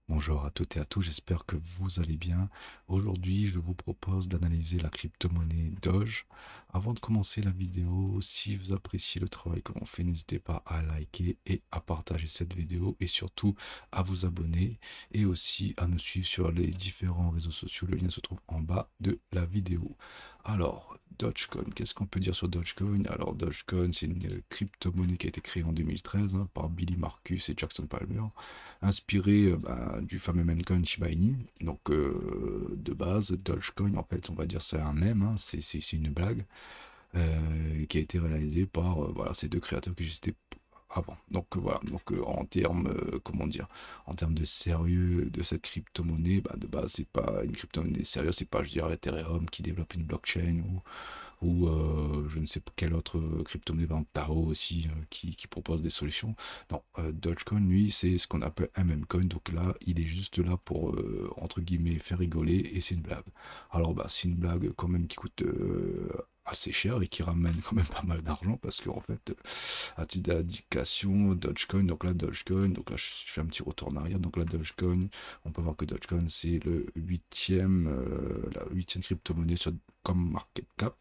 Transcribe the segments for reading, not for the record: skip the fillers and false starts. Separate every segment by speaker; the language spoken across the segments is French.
Speaker 1: Bonjour à toutes et à tous, j'espère que vous allez bien. Aujourd'hui, je vous propose d'analyser la crypto-monnaie Doge. Avant de commencer la vidéo, si vous appréciez le travail que l'on fait, n'hésitez pas à liker et à partager cette vidéo et surtout à vous abonner et aussi à nous suivre sur les différents réseaux sociaux. Le lien se trouve en bas de la vidéo. Alors, Dogecoin, qu'est-ce qu'on peut dire sur Dogecoin? Alors, Dogecoin, c'est une crypto-monnaie qui a été créée en 2013 par Billy Marcus et Jackson Palmer, inspiré du fameux meme coin Shiba Inu. Donc de base, Dogecoin, en fait, on va dire c'est un mème, hein, c'est une blague qui a été réalisée par voilà, ces deux créateurs qui existaient avant. Donc voilà, donc en termes, comment dire, en termes de sérieux de cette crypto-monnaie, de base, c'est pas une crypto-monnaie sérieuse, c'est pas, je dirais, Ethereum qui développe une blockchain ou je ne sais pas quelle autre crypto-monnaie, par exemple Taro aussi, qui propose des solutions. Non, Dogecoin, lui, c'est ce qu'on appelle un meme coin, donc là, il est juste là pour, entre guillemets, faire rigoler, et c'est une blague. Alors, c'est une blague quand même qui coûte assez cher et qui ramène quand même pas mal d'argent, parce qu'en fait, à titre d'indication, Dogecoin, donc là, je fais un petit retour en arrière, donc là, Dogecoin, on peut voir que Dogecoin, c'est le huitième, la huitième crypto-monnaie sur comme market cap.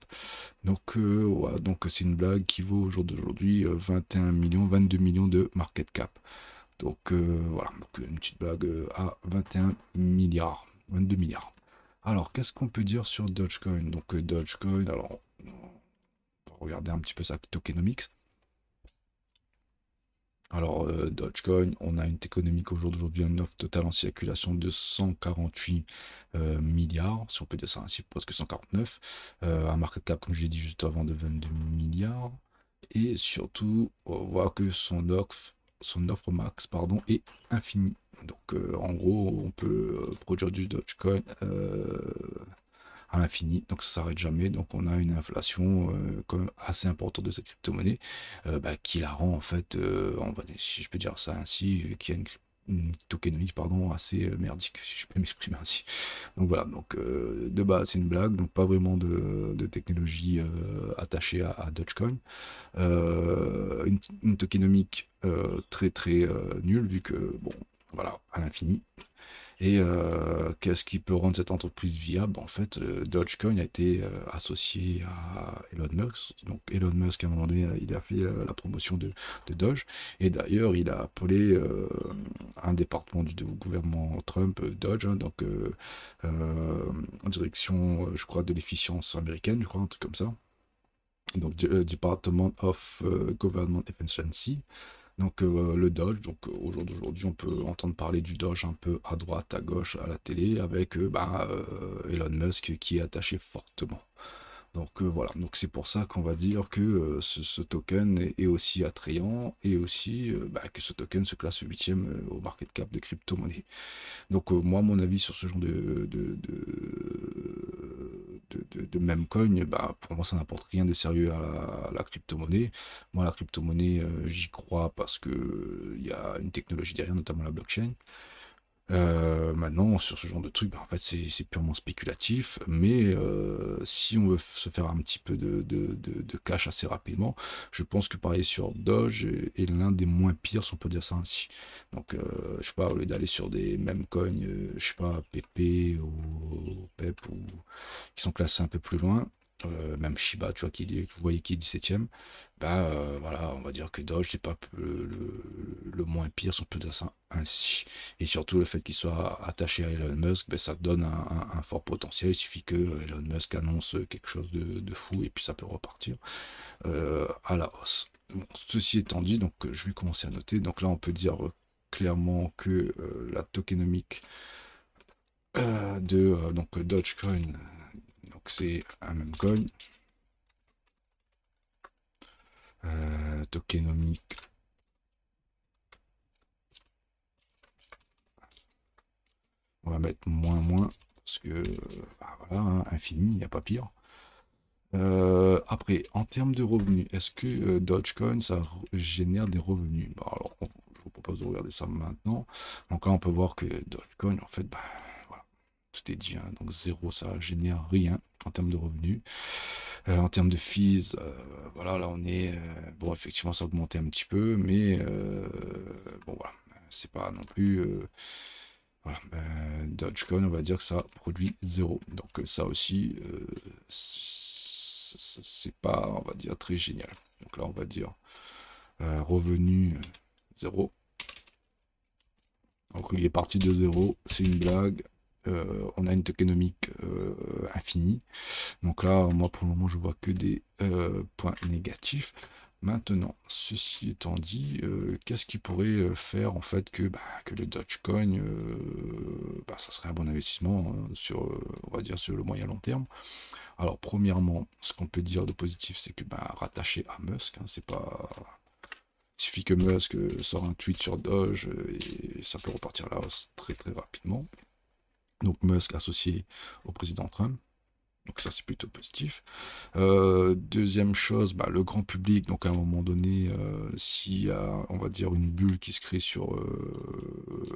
Speaker 1: Donc, voilà, donc c'est une blague qui vaut au jour d'aujourd'hui 21 millions, 22 millions de market cap. Donc voilà, donc une petite blague à 21 milliards, 22 milliards. Alors, qu'est-ce qu'on peut dire sur Dogecoin? Donc Dogecoin, alors, on va regarder un petit peu sa tokenomics. Alors, Dogecoin, on a une économique au jour d'aujourd'hui, un offre totale en circulation de 148 milliards, si on peut dire ça ainsi, presque 149. Un market cap, comme je l'ai dit juste avant, de 22 milliards. Et surtout, on voit que son offre max pardon, est infinie. Donc, en gros, on peut produire du Dogecoin à l'infini, donc ça s'arrête jamais. Donc on a une inflation quand même assez importante de cette crypto-monnaie qui la rend en fait, on va dire, si je peux dire ça ainsi, qui a une tokenomique pardon, assez merdique, si je peux m'exprimer ainsi. Donc voilà, donc de base c'est une blague, donc pas vraiment de technologie attachée à Dogecoin. Une tokenomique très très nulle vu que bon voilà à l'infini. Et qu'est-ce qui peut rendre cette entreprise viable? En fait, Dogecoin a été associé à Elon Musk. Donc Elon Musk, à un moment donné, il a fait la promotion de Doge. Et d'ailleurs, il a appelé un département du gouvernement Trump, Doge, hein, donc en direction, je crois, de l'efficience américaine, je crois, un truc comme ça. Donc, Department of Government Efficiency. Donc le Doge, donc au jour d'aujourd'hui, on peut entendre parler du Doge un peu à droite, à gauche, à la télé, avec Elon Musk qui est attaché fortement. Donc voilà, donc c'est pour ça qu'on va dire que ce token est aussi attrayant et aussi que ce token se classe huitième au market cap de crypto-monnaie. Donc moi, mon avis sur ce genre de meme coin, pour moi, ça n'apporte rien de sérieux à la crypto-monnaie. Moi, la crypto-monnaie, j'y crois parce que il y a une technologie derrière, notamment la blockchain. Maintenant, sur ce genre de truc, en fait, c'est purement spéculatif, mais si on veut se faire un petit peu de cash assez rapidement, je pense que parier sur Doge est l'un des moins pires, si on peut dire ça ainsi. Donc, je sais pas, au lieu d'aller sur des mêmes coins, je sais pas, PP ou PEP, ou qui sont classés un peu plus loin, même Shiba, tu vois, vous voyez qui est 17ème, voilà, on va dire que Doge, c'est pas le moins pire, si on peut dire ça ainsi. Et surtout, le fait qu'il soit attaché à Elon Musk, ça donne un fort potentiel. Il suffit que Elon Musk annonce quelque chose de fou et puis ça peut repartir à la hausse. Bon, ceci étant dit, donc je vais commencer à noter. Donc là, on peut dire clairement que la tokenomique de donc Dogecoin, donc c'est un même coin. Tokenomique, on va mettre moins moins parce que voilà, hein, infini, il n'y a pas pire. Après, en termes de revenus, est-ce que Dogecoin, ça génère des revenus? Alors, je vous propose de regarder ça maintenant. Donc là, on peut voir que Dogecoin, en fait, voilà, tout est dit, hein. Donc zéro, ça génère rien en termes de revenus. En termes de fees, voilà, là, on est... bon, effectivement, ça a augmenté un petit peu, mais bon, voilà, c'est pas non plus... Voilà, Dogecoin, on va dire que ça produit zéro. Donc ça aussi, c'est pas, on va dire, très génial. Donc là, on va dire revenu zéro. Donc il est parti de zéro, c'est une blague. On a une tokenomique infinie. Donc là, moi pour le moment, je vois que des points négatifs. Maintenant, ceci étant dit, qu'est-ce qui pourrait faire en fait que le Dogecoin, ça serait un bon investissement hein, sur, on va dire, sur le moyen long terme. Alors, premièrement, ce qu'on peut dire de positif, c'est que rattaché à Musk, hein, c'est pas. Il suffit que Musk sort un tweet sur Doge et ça peut repartir à la hausse très très rapidement. Donc Musk associé au président Trump. Donc ça c'est plutôt positif. Deuxième chose, le grand public, donc à un moment donné, s'il y a, on va dire, une bulle qui se crée sur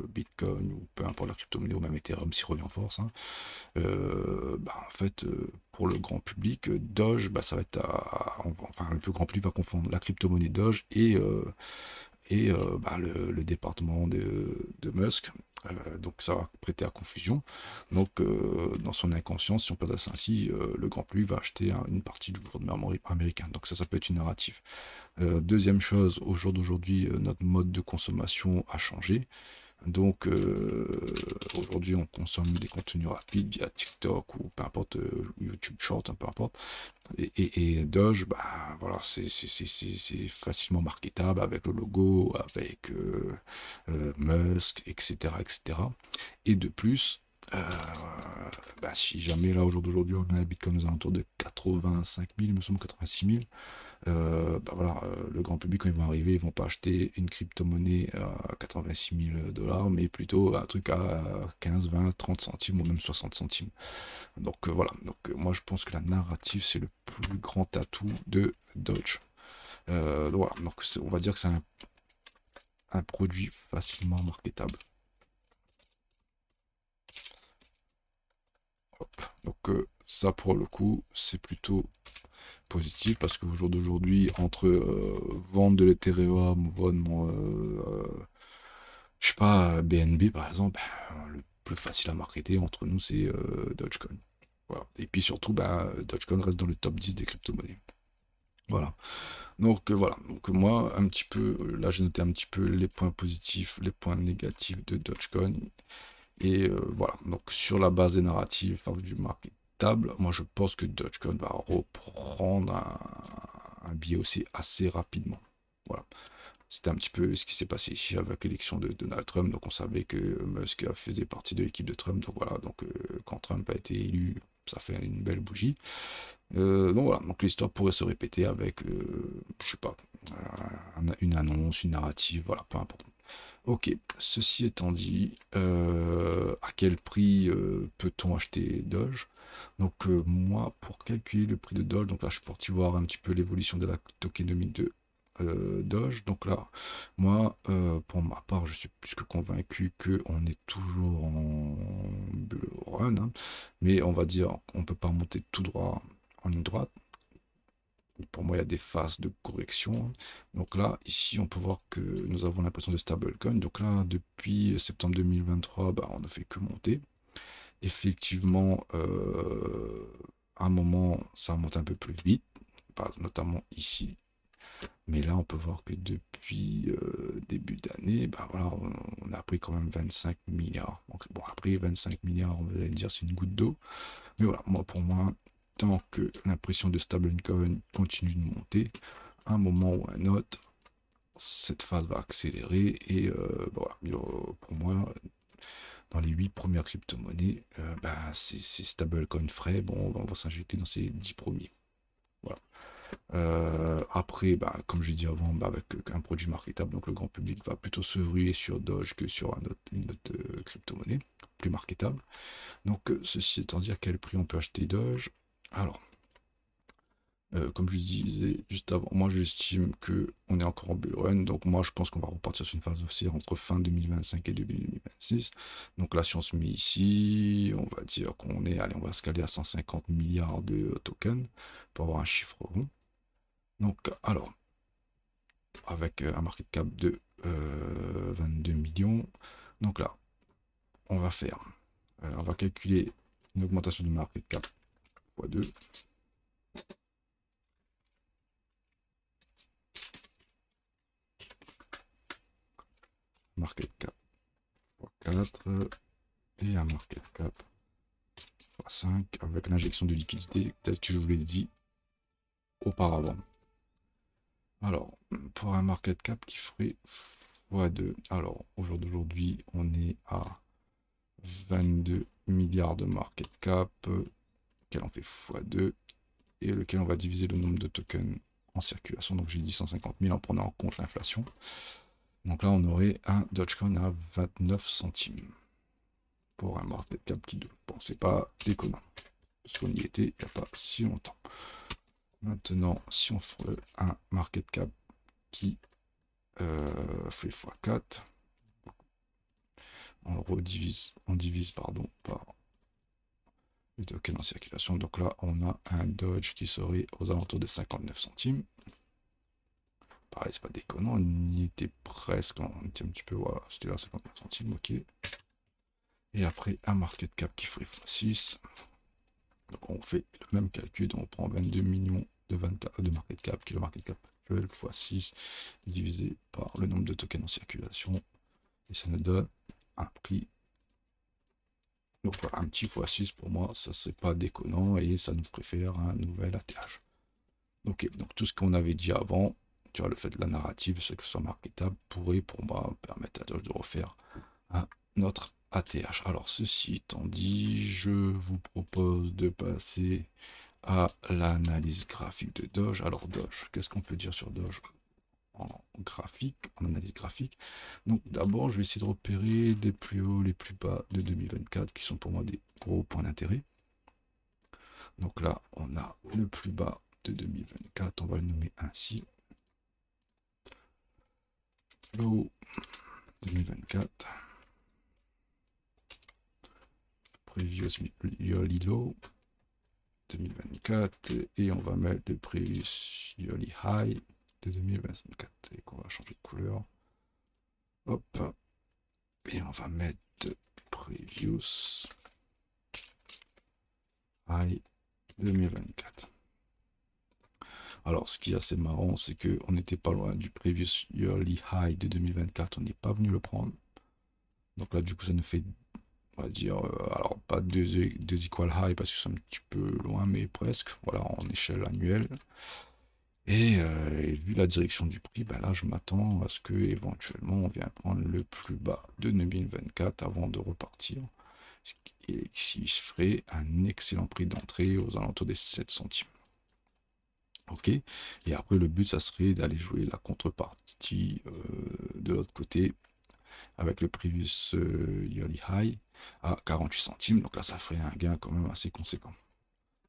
Speaker 1: Bitcoin ou peu importe la crypto-monnaie ou même Ethereum s'y revient en force, hein, en fait, pour le grand public, Doge, ça va être enfin, le plus grand public va confondre la crypto-monnaie Doge et le département de Musk. Donc ça va prêter à confusion. Donc dans son inconscience, si on peut dire ça ainsi, le grand public va acheter une partie du gouvernement américain. Donc ça peut être une narrative. Deuxième chose, au jour d'aujourd'hui, notre mode de consommation a changé. Donc aujourd'hui, on consomme des contenus rapides via TikTok ou peu importe, YouTube Short, hein, peu importe. Et Doge, voilà, c'est facilement marketable avec le logo, avec Musk, etc., etc. Et de plus, euh, si jamais là, au jour d'aujourd'hui, on a un Bitcoin aux alentours de 85 000, il me semble 86 000, voilà, le grand public, quand ils vont arriver, ils vont pas acheter une crypto-monnaie à 86 000 dollars, mais plutôt un truc à 15, 20, 30 centimes ou même 60 centimes. Donc voilà, donc moi je pense que la narrative c'est le plus grand atout de Dodge. Donc voilà, donc on va dire que c'est un produit facilement marketable. Hop. Donc ça pour le coup c'est plutôt positif parce qu'au jour d'aujourd'hui entre vendre de l'Ethereum, vendre je sais pas BNB par exemple, le plus facile à marketer entre nous c'est Dogecoin. Voilà. Et puis surtout Dogecoin reste dans le top 10 des crypto-monnaies. Voilà. Donc voilà, donc moi un petit peu, là j'ai noté un petit peu les points positifs, les points négatifs de Dogecoin. Et voilà, donc sur la base des narratives, enfin, du marketable, moi je pense que Dogecoin va reprendre un biais aussi assez rapidement. Voilà. C'était un petit peu ce qui s'est passé ici avec l'élection de Donald Trump. Donc on savait que Musk faisait partie de l'équipe de Trump. Donc voilà, donc quand Trump a été élu, ça fait une belle bougie. Donc voilà, donc l'histoire pourrait se répéter avec, je sais pas, une annonce, une narrative, voilà, peu importe. Ok, ceci étant dit, à quel prix peut-on acheter Doge? Donc moi, pour calculer le prix de Doge, donc là je suis parti voir un petit peu l'évolution de la tokenomie de Doge. Donc là, moi, pour ma part, je suis plus que convaincu qu'on est toujours en bull run, hein. Mais on va dire, on ne peut pas monter tout droit en ligne droite. Pour moi, il y a des phases de correction. Donc là, ici, on peut voir que nous avons l'impression de stablecoin. Donc là, depuis septembre 2023, on ne fait que monter. Effectivement, à un moment, ça monte un peu plus vite, notamment ici. Mais là, on peut voir que depuis début d'année, voilà, on a pris quand même 25 milliards. Donc, bon, après 25 milliards, on va dire c'est une goutte d'eau. Mais voilà, moi pour moi, tant que l'impression de stablecoin continue de monter, à un moment ou à un autre, cette phase va accélérer et voilà, pour moi, dans les 8 premières crypto-monnaies, c'est stablecoin frais, bon, on va s'injecter dans ces 10 premiers. Voilà. Après, comme j'ai dit avant, avec un produit marketable, donc le grand public va plutôt se ruer sur Doge que sur une autre crypto-monnaie plus marketable. Donc, ceci étant dit, à quel prix on peut acheter Doge? Alors, comme je disais juste avant, moi j'estime que on est encore en bull run, donc moi je pense qu'on va repartir sur une phase haussière entre fin 2025 et début 2026. Donc là, si on se met ici, on va dire qu'on est, allez, on va se caler à 150 milliards de tokens pour avoir un chiffre rond. Donc, alors, avec un market cap de 22 millions. Donc là, on va faire, on va calculer une augmentation du market cap x 2. Market cap x 4 et un market cap x 5 avec l'injection de liquidité tel que je vous l'ai dit auparavant. Alors, pour un market cap qui ferait x2, alors au jour d'aujourd'hui, on est à 22 milliards de market cap, lequel on fait x2 et lequel on va diviser le nombre de tokens en circulation. Donc j'ai dit 150 000 en prenant en compte l'inflation. Donc là, on aurait un Dogecoin à 29 centimes pour un market cap qui double. Bon, c'est pas déconnant, parce qu'on y était il n'y a pas si longtemps. Maintenant, si on ferait un market cap qui fait x4, on divise pardon, par les tokens en circulation. Donc là, on a un Doge qui serait aux alentours de 59 centimes. Pareil, c'est pas déconnant, on y était presque, on était un petit peu, voilà, c'était là 59 centimes, ok. Et après, un market cap qui ferait x6. Donc on fait le même calcul, donc on prend 22 millions de market cap, qui est le market cap actuel, x6, divisé par le nombre de tokens en circulation, et ça nous donne un prix. Donc voilà, un petit x6 pour moi, ça c'est pas déconnant, et ça nous ferait faire un nouvel ATH. Ok, donc tout ce qu'on avait dit avant, tu vois, le fait de la narrative, ce que ce soit marketable, pourrait pour moi permettre à Doge de refaire un autre ATH. Alors ceci étant dit, je vous propose de passer à l'analyse graphique de Doge. Alors Doge, qu'est-ce qu'on peut dire sur Doge en graphique, en analyse graphique? Donc d'abord, je vais essayer de repérer les plus hauts, les plus bas de 2024, qui sont pour moi des gros points d'intérêt. Donc là, on a le plus bas de 2024, on va le nommer ainsi. Low 2024. Previous yearly low 2024. Et on va mettre le previous yearly high de 2024. Et qu'on va changer de couleur. Hop. Et on va mettre previous high 2024. Alors, ce qui est assez marrant, c'est qu'on n'était pas loin du previous yearly high de 2024. On n'est pas venu le prendre. Donc là, du coup, ça nous fait, on va dire, alors pas deux equal high parce que c'est un petit peu loin, mais presque. Voilà, en échelle annuelle. Et vu la direction du prix, ben là, je m'attends à ce que éventuellement on vienne prendre le plus bas de 2024 avant de repartir. Ce qui ferait un excellent prix d'entrée aux alentours des 7 centimes. Ok, et après le but ça serait d'aller jouer la contrepartie de l'autre côté avec le previous yearly high à 48 centimes. Donc là ça ferait un gain quand même assez conséquent.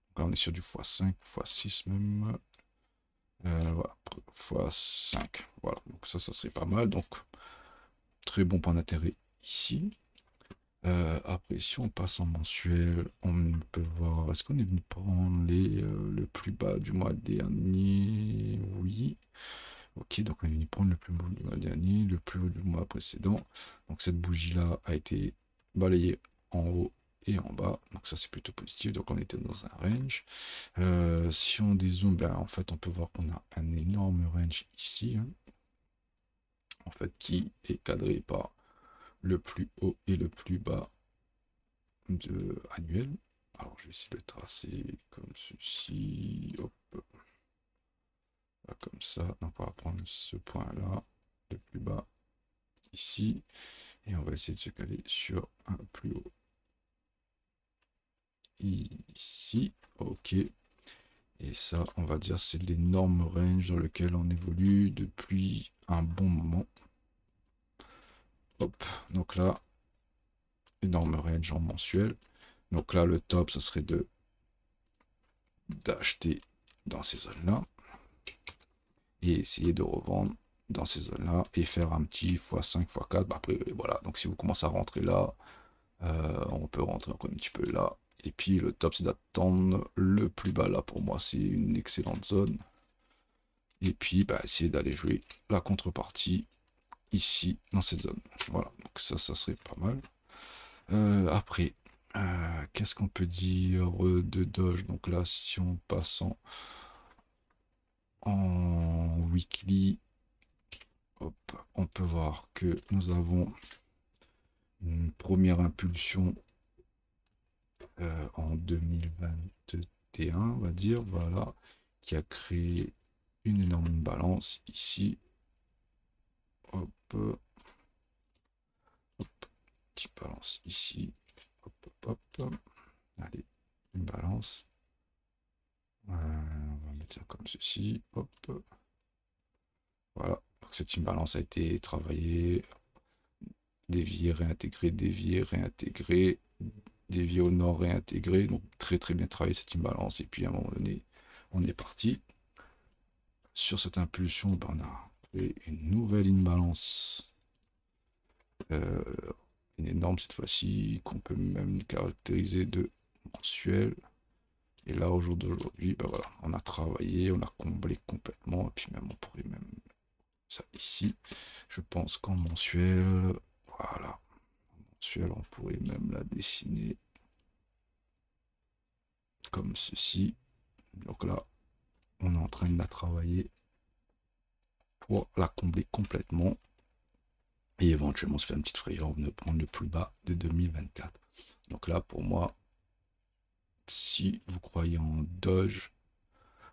Speaker 1: Donc là on est sur du x5, x6 même. Voilà, x5. Voilà, donc ça serait pas mal. Donc très bon point d'intérêt ici. Après, si on passe en mensuel, on peut voir, est-ce qu'on est venu prendre le plus bas du mois dernier? Oui. Ok, donc on est venu prendre le plus bas du mois dernier, le plus haut du mois précédent. Donc cette bougie-là a été balayée en haut et en bas. Donc ça, c'est plutôt positif. Donc on était dans un range. Si on dézoome, ben, en fait, on peut voir qu'on a un énorme range ici, hein, en fait, qui est cadré par le plus haut et le plus bas annuel. Alors je vais essayer de tracer comme ceci, hop, comme ça. Donc on va prendre ce point là, le plus bas ici, et on va essayer de se caler sur un plus haut ici. Ok, et ça on va dire c'est l'énorme range dans lequel on évolue depuis un bon moment. Hop, donc là énorme range en mensuel. Donc là le top ça serait d'acheter dans ces zones là et essayer de revendre dans ces zones là et faire un petit x5 x4. Après voilà, donc si vous commencez à rentrer là, on peut rentrer encore un petit peu là, et puis le top c'est d'attendre le plus bas. Là pour moi c'est une excellente zone, et puis essayer d'aller jouer la contrepartie ici dans cette zone. Voilà, donc ça serait pas mal. Après, qu'est-ce qu'on peut dire de Doge? Donc là, si on passe en weekly, hop, on peut voir que nous avons une première impulsion en 2021, on va dire, voilà, qui a créé une énorme balance ici. Hop, hop, petite balance ici. Hop, hop, hop. Allez, une balance. On va mettre ça comme ceci. Hop. Voilà. Donc cette imbalance a été travaillée, déviée, réintégrée, déviée au nord, réintégrée. Donc très très bien travaillé cette imbalance. Et puis à un moment donné, on est parti. Sur cette impulsion, ben, on a fait une nouvelle imbalance. Euh, une énorme cette fois-ci, qu'on peut même caractériser de mensuelle. Et là, au jour d'aujourd'hui, ben voilà, on a travaillé, on a comblé complètement. Et puis même, on pourrait même ça ici. Je pense qu'en mensuel, voilà, mensuel, on pourrait même la dessiner comme ceci. Donc là, on est en train de la travailler pour la combler complètement et éventuellement se faire une petite frayeur, de prendre le plus bas de 2024. Donc là, pour moi, si vous croyez en Doge,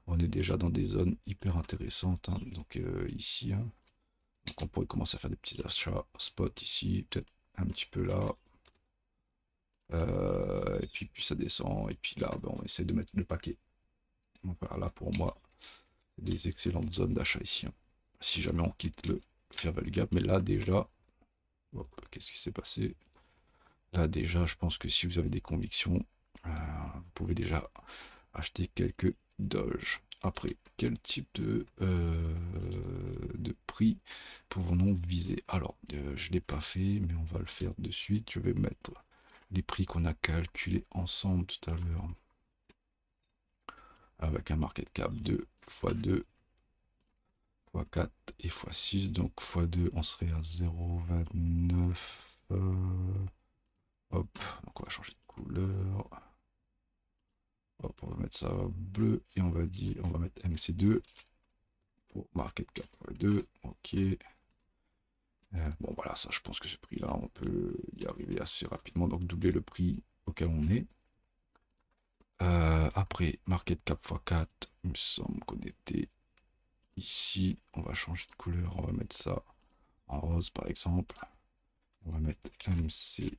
Speaker 1: on est déjà dans des zones hyper intéressantes, hein. Donc ici, hein. Donc on pourrait commencer à faire des petits achats spot ici, peut-être un petit peu là. Et puis ça descend. Et puis là, ben, on essaie de mettre le paquet. Donc voilà, là pour moi, des excellentes zones d'achat ici, hein. Si jamais on quitte le fair value gap. Mais là déjà, qu'est-ce qui s'est passé? Là déjà, je pense que si vous avez des convictions, vous pouvez déjà acheter quelques Doge. Après, quel type de prix pouvons-nous viser? Alors, je ne l'ai pas fait, mais on va le faire de suite. Je vais mettre les prix qu'on a calculés ensemble tout à l'heure avec un market cap de x2, x4 et x6. Donc x2, on serait à 0,29. Hop, donc on va changer de couleur. Hop, on va mettre ça bleu et on va mettre MC2 pour market cap x2. Ok. Bon voilà, ça je pense que ce prix-là, on peut y arriver assez rapidement. Donc doubler le prix auquel on est. Après, market cap x4, il me semble qu'on était ici. On va changer de couleur, on va mettre ça en rose par exemple. On va mettre MC4.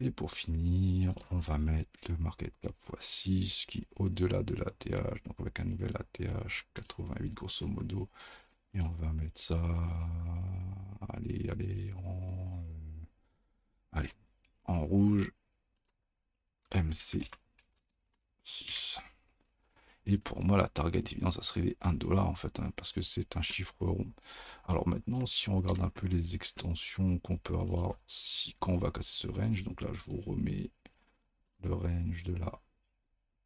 Speaker 1: Et pour finir, on va mettre le market cap x6 qui est au-delà de l'ATH, donc avec un nouvel ATH 88 grosso modo. Et on va mettre ça, allez, en rouge, MC6. Et pour moi, la target, évidemment, ça serait les 1$ en fait, hein, parce que c'est un chiffre rond. Alors maintenant, si on regarde un peu les extensions qu'on peut avoir si quand on va casser ce range, donc là, je vous remets le range de là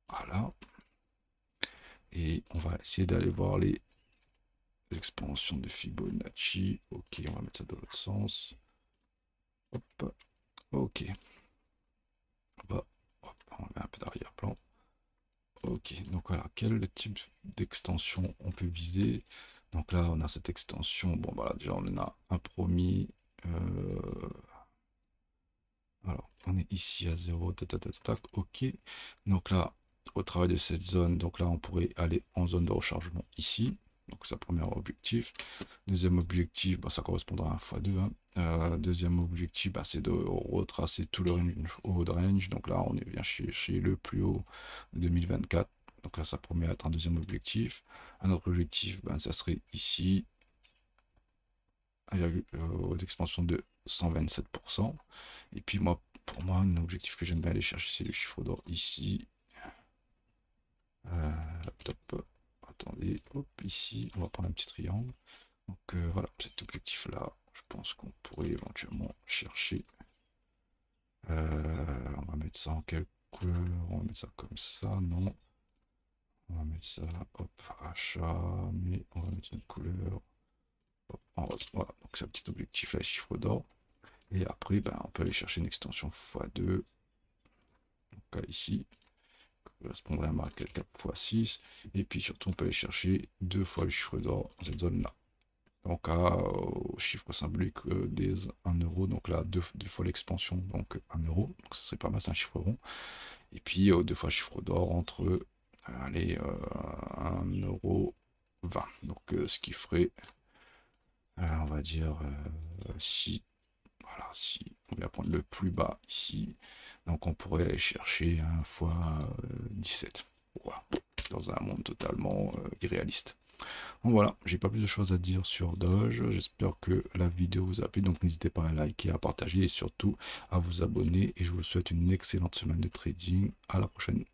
Speaker 1: à là. Et on va essayer d'aller voir les expansions de Fibonacci. Ok, on va mettre ça dans l'autre sens. Hop, ok. On met un peu d'arrière-plan. Ok, donc voilà, quel type d'extension on peut viser? Donc là, on a cette extension. Bon, voilà, déjà, on en a un premier. Alors, on est ici à 0, tac, tac, tac, tac, ok. Donc là, au travail de cette zone, donc là, on pourrait aller en zone de rechargement ici. Donc, ça, premier objectif. Deuxième objectif, bah, ça correspondra à un x2, hein. Deuxième objectif, bah, c'est de retracer tout le range, haut de range. Donc là, on est bien chez le plus haut de 2024. Donc là, ça promet d'être un deuxième objectif. Un autre objectif, bah, ça serait ici, aux expansions de 127%. Et puis moi, pour moi, un objectif que j'aime bien aller chercher, c'est le chiffre d'or ici. Top. Attendez, hop, ici, on va prendre un petit triangle. Donc voilà, cet objectif-là, je pense qu'on pourrait éventuellement chercher. On va mettre ça en quelle couleur? On va mettre ça comme ça, non. On va mettre ça, hop, achat, mais on va mettre une couleur. Hop, en rose. Voilà, donc c'est un petit objectif là, chiffre d'or. Et après, ben, on peut aller chercher une extension x2. Donc là, ici, qui correspondrait à marquer 4 x 6. Et puis surtout, on peut aller chercher 2 fois le chiffre d'or dans cette zone-là. Donc au chiffre symbolique des 1 euro. Donc là, deux fois l'expansion, donc 1 euro. Donc ça serait pas mal, c'est un chiffre rond. Et puis 2 fois le chiffre d'or entre, allez, 1 euro 20. Donc ce qui ferait, on va dire, si voilà, si on vient prendre le plus bas ici, donc on pourrait aller chercher 1 fois 17. Voilà, dans un monde totalement irréaliste. Donc voilà, j'ai pas plus de choses à dire sur Doge. J'espère que la vidéo vous a plu. Donc n'hésitez pas à liker, à partager et surtout à vous abonner. Et je vous souhaite une excellente semaine de trading. À la prochaine.